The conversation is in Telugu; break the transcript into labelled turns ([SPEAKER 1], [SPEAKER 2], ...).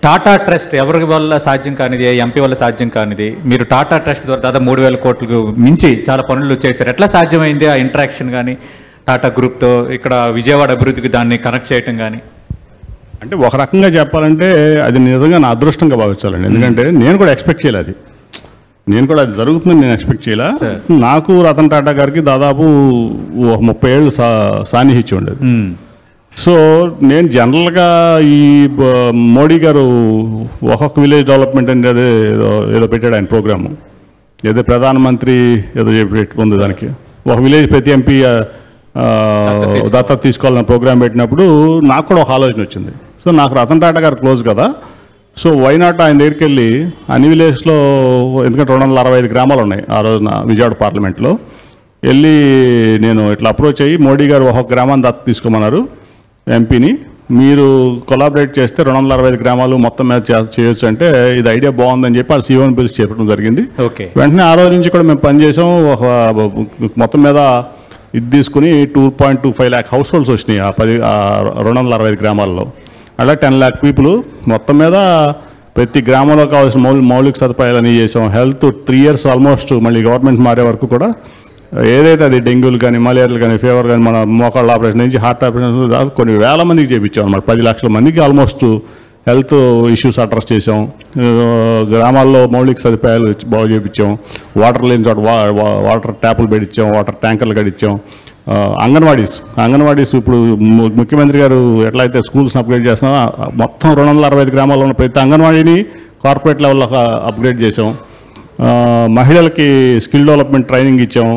[SPEAKER 1] టాటా ట్రస్ట్ ఎవరి వల్ల సాధ్యం కానిది, ఎంపీ వల్ల సాధ్యం కానిది, మీరు టాటా ట్రస్ట్ ద్వారా దాదాపు 3,000 కోట్లకు మించి చాలా పనులు చేశారు. ఎట్లా సాధ్యమైంది ఆ ఇంటరాక్షన్ కానీ టాటా గ్రూప్తో ఇక్కడ విజయవాడ అభివృద్ధికి దాన్ని కనెక్ట్ చేయటం కానీ?
[SPEAKER 2] అంటే ఒక రకంగా చెప్పాలంటే అది నిజంగా నా అదృష్టంగా భావించాలండి. ఎందుకంటే నేను కూడా ఎక్స్పెక్ట్ చేయలేదు అది. నేను కూడా అది జరుగుతుందని నేను ఎక్స్పెక్ట్ చేయలే. నాకు రతన్ టాటా గారికి దాదాపు ఒక 30 ఏళ్ళు సాన్నిహిత్యం ఉండేది. సో నేను జనరల్గా ఈ మోడీ గారు ఒక్కొక్క విలేజ్ డెవలప్మెంట్ అంటే అదే ఏదో పెట్టాడు ఆయన ప్రోగ్రాము, ఏదో ప్రధానమంత్రి ఏదో పెట్టుకుంది దానికి, ఒక విలేజ్ ప్రతి ఎంపీ దత్తత తీసుకోవాలన్న ప్రోగ్రాం పెట్టినప్పుడు నాకు కూడా ఒక ఆలోచన వచ్చింది. సో నాకు రతన్ టాటా గారు క్లోజ్ కదా, సో వైనాట్ ఆయన దగ్గరికి వెళ్ళి అన్ని విలేజ్లో, ఎందుకంటే 265 గ్రామాలు ఉన్నాయి ఆ రోజున విజయవాడ పార్లమెంట్లో, వెళ్ళి నేను ఇట్లా అప్రోచ్ అయ్యి మోడీ గారు ఒక్కొక్క గ్రామాన్ని దత్తత తీసుకోమన్నారు ఎంపీని, మీరు కొలాబరేట్ చేస్తే 265 గ్రామాలు మొత్తం మీద చేయొచ్చు అంటే ఇది ఐడియా బాగుందని చెప్పి వాళ్ళు సీఓని పిలిచి చెప్పడం జరిగింది. వెంటనే ఆ రోజు నుంచి కూడా మేము పనిచేసాం. ఒక మొత్తం మీద ఇది తీసుకుని 2.25 lakh హౌస్ హోల్డ్స్ వచ్చినాయి ఆ 265 గ్రామాల్లో. అలా 10 lakh పీపుల్ మొత్తం మీద ప్రతి గ్రామంలో కావాల్సిన మౌలిక సదుపాయాలని చేసాం. హెల్త్ 3 years ఆల్మోస్ట్ మళ్ళీ గవర్నమెంట్ మారే వరకు కూడా ఏదైతే అది డెంగ్యూలు కానీ, మలేరియాలు కానీ, ఫీవర్ కానీ, మన మోకాళ్ళ ఆపరేషన్ నుంచి హార్ట్ ఆపరేషన్ కొన్ని వేల మందికి చేయించాం అన్నమాట. 10 లక్షల మందికి ఆల్మోస్ట్ హెల్త్ ఇష్యూస్ అడ్రస్ చేసాం. గ్రామాల్లో మౌలిక సదుపాయాలు బాగు చేయించాం. వాటర్ లేని చోట వాటర్ ట్యాపులు పెట్టించాం, వాటర్ ట్యాంకర్లు కట్టించాం. అంగన్వాడీస్ ఇప్పుడు ముఖ్యమంత్రి గారు ఎట్లయితే స్కూల్స్ని అప్గ్రేడ్ చేస్తున్నారో మొత్తం 265 గ్రామాల్లో ఉన్న ప్రతి అంగన్వాడీని కార్పొరేట్ లెవెల్లో అప్గ్రేడ్ చేసాం. మహిళలకి స్కిల్ డెవలప్మెంట్ ట్రైనింగ్ ఇచ్చాం.